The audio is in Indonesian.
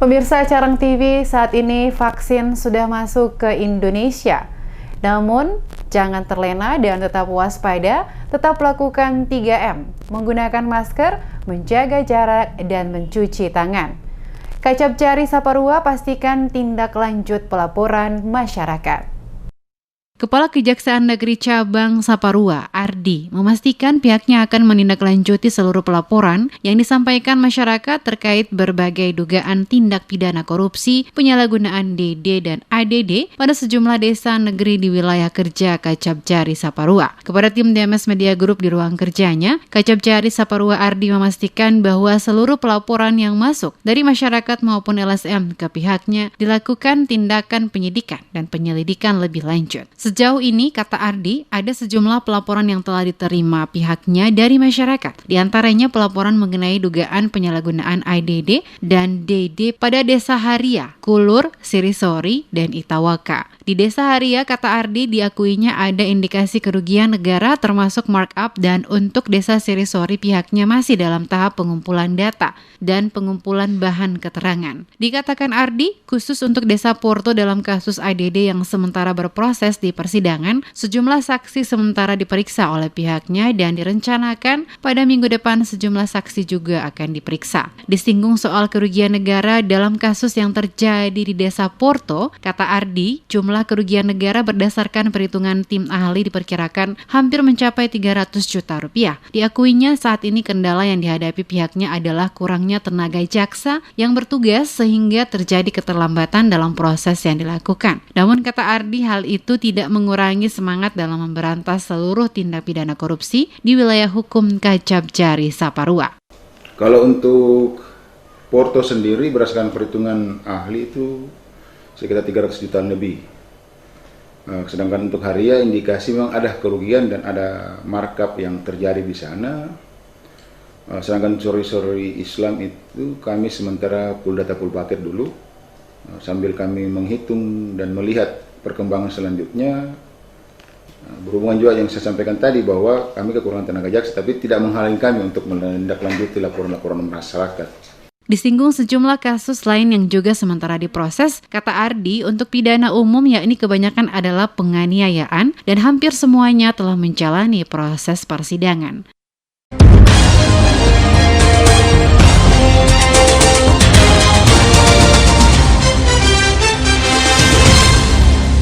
Pemirsa Carang TV, saat ini vaksin sudah masuk ke Indonesia. Namun, jangan terlena dan tetap waspada, tetap lakukan 3M, menggunakan masker, menjaga jarak, dan mencuci tangan. Kacap Jari Saparua pastikan tindak lanjut pelaporan masyarakat. Kepala Kejaksaan Negeri Cabang Saparua, Ardi, memastikan pihaknya akan menindaklanjuti seluruh pelaporan yang disampaikan masyarakat terkait berbagai dugaan tindak pidana korupsi, penyalahgunaan DD dan ADD pada sejumlah desa negeri di wilayah kerja Kacap Jari Saparua. Kepada tim DMS Media Group di ruang kerjanya, Kacap Jari Saparua Ardi memastikan bahwa seluruh pelaporan yang masuk dari masyarakat maupun LSM ke pihaknya dilakukan tindakan penyidikan dan penyelidikan lebih lanjut. Sejauh ini, kata Ardi, ada sejumlah pelaporan yang telah diterima pihaknya dari masyarakat. Di antaranya pelaporan mengenai dugaan penyalahgunaan ADD dan DD pada Desa Haria, Kulur, Sirisori, dan Itawaka. Di Desa Haria, kata Ardi, diakuinya ada indikasi kerugian negara termasuk markup, dan untuk Desa Sirisori pihaknya masih dalam tahap pengumpulan data dan pengumpulan bahan keterangan. Dikatakan Ardi, khusus untuk Desa Porto dalam kasus ADD yang sementara berproses di persidangan, sejumlah saksi sementara diperiksa oleh pihaknya dan direncanakan pada minggu depan sejumlah saksi juga akan diperiksa. Disinggung soal kerugian negara dalam kasus yang terjadi di Desa Porto, kata Ardi, jumlah kerugian negara berdasarkan perhitungan tim ahli diperkirakan hampir mencapai 300 juta rupiah. Diakuinya saat ini kendala yang dihadapi pihaknya adalah kurangnya tenaga jaksa yang bertugas sehingga terjadi keterlambatan dalam proses yang dilakukan. Namun kata Ardi, hal itu tidak mengurangi semangat dalam memberantas seluruh tindak pidana korupsi di wilayah hukum Kacap Jari Saparua. Kalau untuk Porto sendiri berdasarkan perhitungan ahli itu sekitar 300 jutaan lebih. Sedangkan untuk Haria indikasi memang ada kerugian dan ada markup yang terjadi di sana. Sedangkan sori-sori Islam itu kami sementara pool data pool bucket dulu sambil kami menghitung dan melihat perkembangan selanjutnya. Berhubungan juga yang saya sampaikan tadi bahwa kami kekurangan tenaga jaksa, tapi tidak menghalangi kami untuk menindaklanjuti laporan-laporan masyarakat. Disinggung sejumlah kasus lain yang juga sementara diproses, kata Ardi, untuk pidana umum yakni kebanyakan adalah penganiayaan dan hampir semuanya telah menjalani proses persidangan.